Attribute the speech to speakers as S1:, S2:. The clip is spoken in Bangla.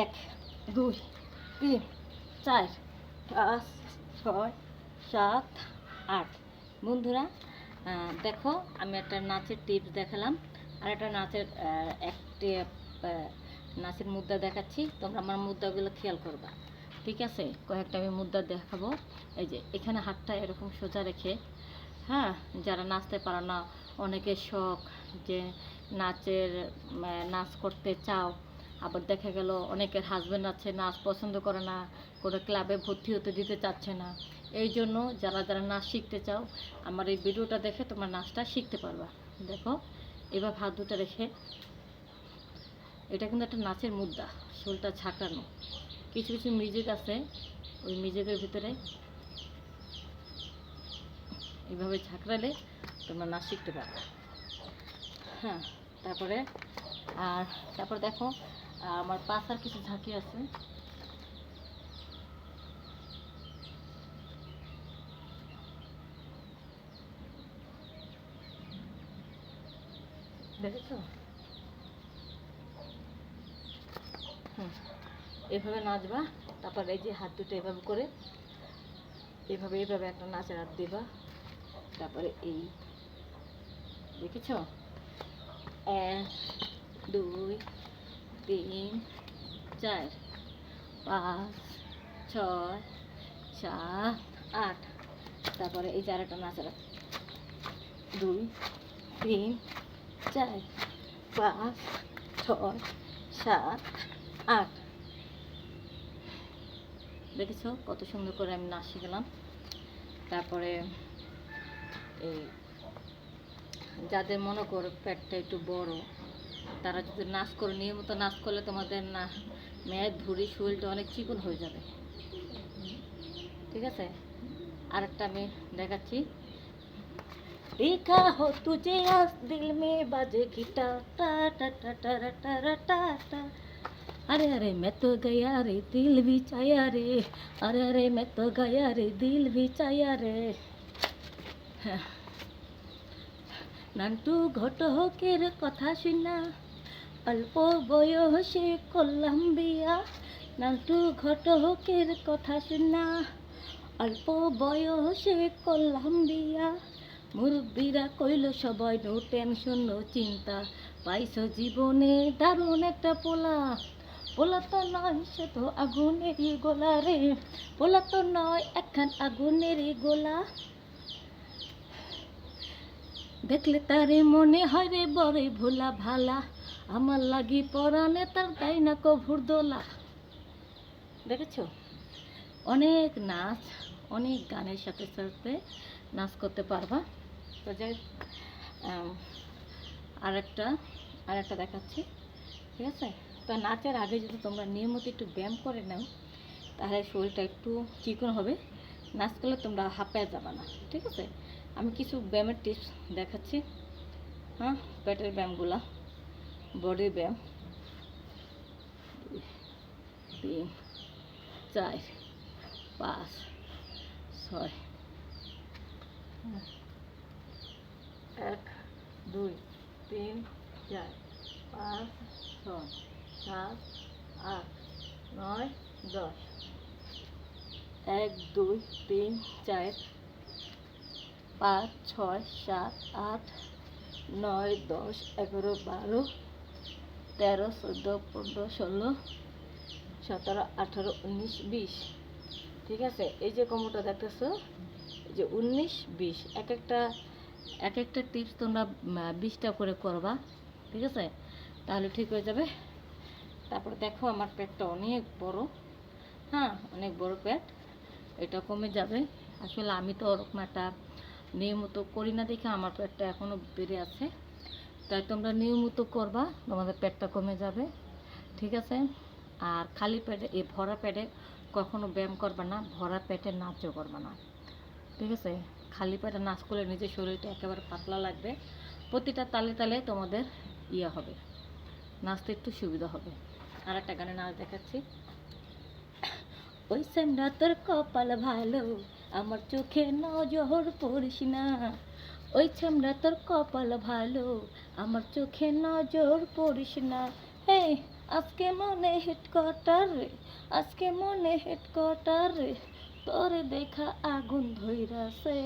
S1: এক, দুই, তিন, চার, পাঁচ, ছয়, সাত, আট। বন্ধুরা, দেখো আমি একটা নাচের টিপস দেখালাম, আর একটা একটি নাচের মুদ্রা দেখাচ্ছি। তোমরা আমার মুদ্রাগুলো খেয়াল করবা, ঠিক আছে? কয়েকটা আমি মুদ্রা দেখাবো। এই যে এখানে হাতটা এরকম সোজা রেখে, হ্যাঁ, যারা নাচতে পারো না, অনেকের শখ যে নাচ করতে চাও, আবার দেখা গেল অনেকের হাজব্যান্ড আছে নাচ পছন্দ করে না, কোনো ক্লাবে ভর্তি হতে দিতে চাচ্ছে না। এই জন্য যারা যারা নাচ শিখতে চাও, আমার এই ভিডিওটা দেখে তোমরা নাচটা শিখতে পারবা। দেখো, এবার হাত দুটো রেখে, এটা কিন্তু একটা নাচের মুদ্রা, শোলটা ঝাঁকানো। কিছু কিছু মিউজিক আছে, ওই মিউজিকের ভিতরে এইভাবে ঝাঁকড়ালে তোমরা নাচ শিখতে পারবে। হ্যাঁ, তারপরে দেখো আমার পাশার কিছু ঝাঁকি আছে। দেখেছো? এভাবে নাচবা। তারপর এই যে হাত দুটো এভাবে করে এইভাবে একটা নাচের হাত দিবা। তারপরে এই দেখেছো, 1, 2, 3, 4, 5, 6, 7, 8। তারপরে এই যে আরেকটা নাচের হাত, 2, 3, 4, 5, 6, 7, 8। দেখেছো কত সুন্দর করে আমি নাচ শিখলাম। তারপরে এই যাদের মনে করো পেটটা একটু বড়, তারা যদি নাচ করে, নিয়মিত নাচ করলে তোমাদের না মেয়ের ধুরি শরীরটা অনেক চিকন হয়ে যাবে, ঠিক আছে? আরেকটা আমি দেখাচ্ছি। देखा हो तुझे आज दिल में बाजे गिटार टा टा टा टा टा टा टा। अरे अरे मैं तो गया रे दिल भी चाया रे, अरे अरे मैं तो गया रे दिल भी चाया रे। নান্টু ঘটকের কথা শুনা অল্প বয়সে করলাম বিয়া। নান্টু ঘটকের কথা শুনা অল্প বয়সে করলাম বিয়া। মুরব্বীরা কইল সবাই নো টেনশন নো চিন্তা, পাইছ জীবনে দারুণ একটা পোলা। পোলা তো নয় সে তো আগুনেরই গোলা রে, পোলা তো নয় একখান আগুনেরই গোলা। দেখলে তারে মনে হয় রে বড়ই ভোলা ভালা, আমার লাগি পরানে তার তাই না কভুর দোলা। দেখেছো, অনেক নাচ, অনেক গানের সাথে সাথে নাচ করতে পারবা। তো যাই আরেকটা দেখাচ্ছি, ঠিক আছে? তো নাচের আগে যদি তোমরা নিয়মিত একটু ব্যায়াম করে নাও, তাহলে শরীরটা একটু চিকন হবে। নাচ করলে তোমরা হাঁপায়ে যাবে না, ঠিক আছে? আমি কিছু ব্যায়ামের টিপস দেখাচ্ছি। হ্যাঁ, পেটের ব্যায়ামগুলা, বডির ব্যায়াম। 2, 3, 4, 5, 6, 1, 2, 3, 4, 5, 6, 7, 8, 9, 10। 1, 2, 3, 4, 5, 6, 7, 8, 9, 10, 11, 12, 13, 14, 15, 16, 17, 18, 19, 20। ঠিক আছে? এই যে কোমরটা দেখতেছো, এই যে 19, 20, এক একটা টিপস তোমরা 20টা করে করবা, ঠিক আছে? তাহলে ঠিক হয়ে যাবে। তারপরে দেখো আমার পেটটা অনেক বড়, হ্যাঁ, অনেক বড় পেট, এটা কমে যাবে। আসলে আমি তো ওরকম একটা নিয়মিত করি না দেখে আমার পেটটা এখনও বেড়ে আছে। তাই তোমরা নিয়মিত করবা, তোমাদের পেটটা কমে যাবে, ঠিক আছে? আর খালি পেটে, এই ভরা পেটে কখনো ব্যায়াম করবা না, ভরা পেটে নাচও করবা না, ঠিক আছে? খালি পেটে নাচ করলে নিজের শরীরটা একেবারে পাতলা লাগবে, প্রতিটা তালে তালে তোমাদের হবে, নাচতে একটু সুবিধা হবে। আর একটা গানে নাচ দেখাচ্ছি। ওই সেমরা তোর কপাল ভালো, আমার চোখে নজর পড়িস না। ওই সেমরা তোর কপাল ভালো, আমার চোখে নজর পড়িস না। হে আজকে মনে হেডকোয়ার্টার রে, আজকে মনে হেডকোয়ার্টার রে, তোর দেখা আগুন ধইরাছে।